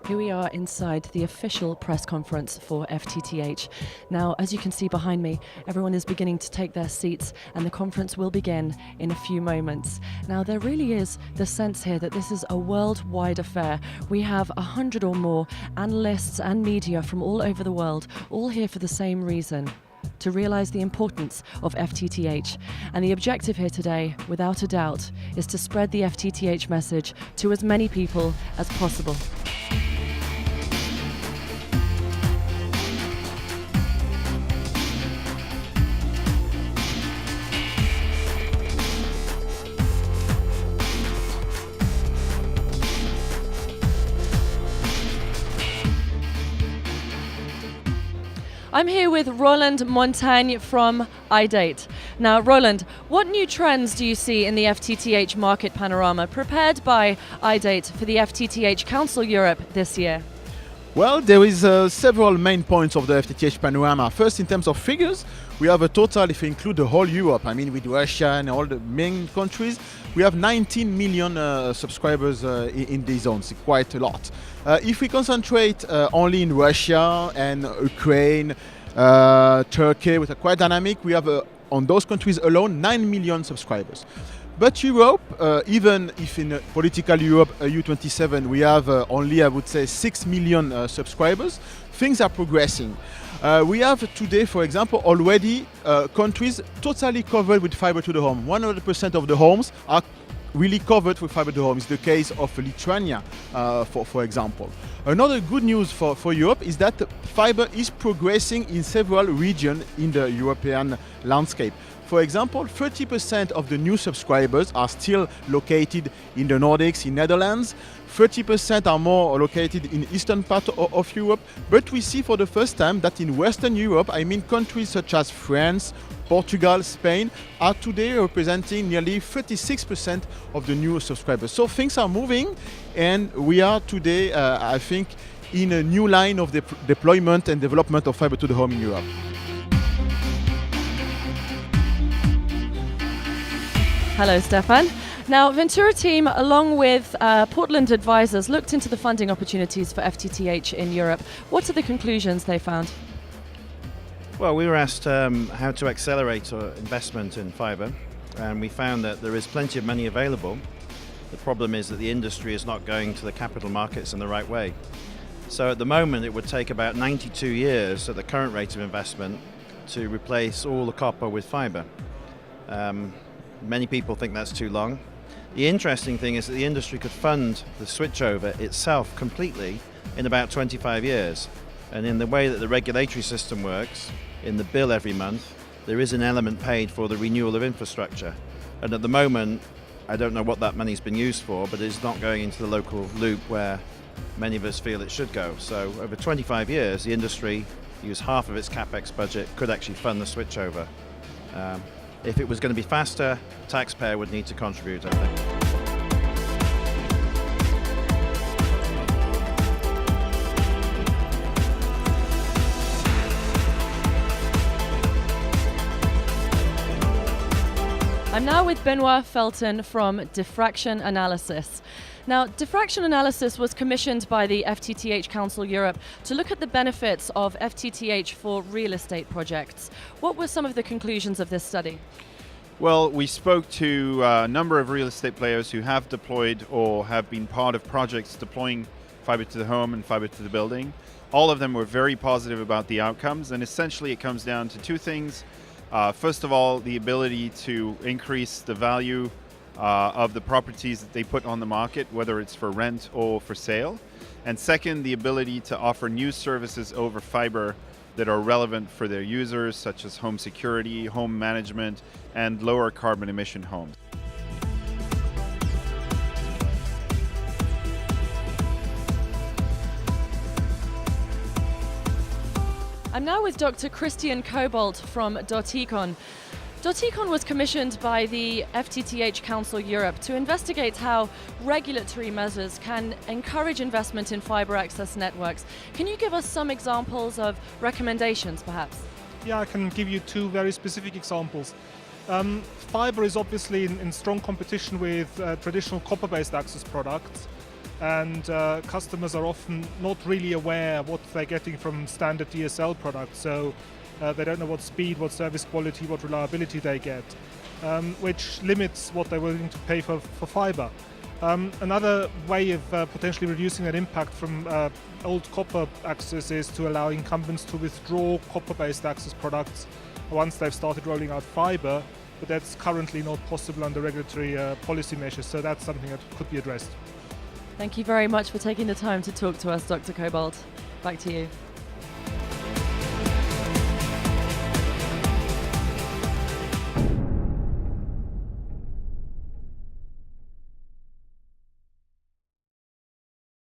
Here we are inside the official press conference for FTTH. Now, as you can see behind me, everyone is beginning to take their seats and the conference will begin in a few moments. Now, there really is the sense here that this is a worldwide affair. We have 100 or more analysts and media from all over the world, all here for the same reason: to realise the importance of FTTH. And the objective here today, without a doubt, is to spread the FTTH message to as many people as possible. I'm here with Roland Montagne from iDate. Now, Roland, what new trends do you see in the FTTH market panorama prepared by iDate for the FTTH Council Europe this year? Well, there is several main points of the FTTH panorama. First, in terms of figures, we have a total, if you include the whole Europe, I mean with Russia and all the main countries, we have 19 million subscribers in these zones, quite a lot. If we concentrate only in Russia and Ukraine, Turkey, which are quite dynamic, we have on those countries alone 9 million subscribers. But Europe, even if in political Europe, EU27, we have only, I would say, 6 million subscribers, things are progressing. We have today, for example, already countries totally covered with fiber to the home. 100% of the homes are really covered with fiber to the home. It's the case of Lithuania, for example. Another good news for Europe is that fiber is progressing in several regions in the European landscape. For example, 30% of the new subscribers are still located in the Nordics, in Netherlands. 30% are more located in eastern part of Europe. But we see for the first time that in Western Europe, I mean countries such as France, Portugal, Spain, are today representing nearly 36% of the new subscribers. So things are moving, and we are today, I think, in a new line of deployment and development of fiber to the home in Europe. Hello, Stefan. Now, Ventura team, along with Portland advisors, looked into the funding opportunities for FTTH in Europe. What are the conclusions they found? Well, we were asked how to accelerate our investment in fibre, and we found that there is plenty of money available. The problem is that the industry is not going to the capital markets in the right way. So at the moment, it would take about 92 years at the current rate of investment to replace all the copper with fibre. Many people think that's too long. The interesting thing is that the industry could fund the switchover itself completely in about 25 years. And in the way that the regulatory system works, in the bill every month, there is an element paid for the renewal of infrastructure. And at the moment, I don't know what that money's been used for, but it's not going into the local loop where many of us feel it should go. So over 25 years, the industry, use half of its capex budget, could actually fund the switchover. If it was going to be faster, the taxpayer would need to contribute, I think. I'm now with Benoit Felton from Diffraction Analysis. Now, Diffraction Analysis was commissioned by the FTTH Council Europe to look at the benefits of FTTH for real estate projects. What were some of the conclusions of this study? Well, we spoke to a number of real estate players who have deployed or have been part of projects deploying fiber to the home and fiber to the building. All of them were very positive about the outcomes, and essentially it comes down to two things. First of all, the ability to increase the value of the properties that they put on the market, whether it's for rent or for sale. And second, the ability to offer new services over fiber that are relevant for their users, such as home security, home management, and lower carbon emission homes. I'm now with Dr. Christian Cobalt from Econ. Econ was commissioned by the FTTH Council Europe to investigate how regulatory measures can encourage investment in fibre access networks. Can you give us some examples of recommendations, perhaps? Yeah, I can give you two very specific examples. Fibre is obviously in strong competition with traditional copper-based access products. and customers are often not really aware what they're getting from standard DSL products, so they don't know what speed, what service quality, what reliability they get, which limits what they're willing to pay for fibre. Another way of potentially reducing that impact from old copper access is to allow incumbents to withdraw copper-based access products once they've started rolling out fibre, but that's currently not possible under regulatory policy measures, so that's something that could be addressed. Thank you very much for taking the time to talk to us, Dr. Cobalt. Back to you.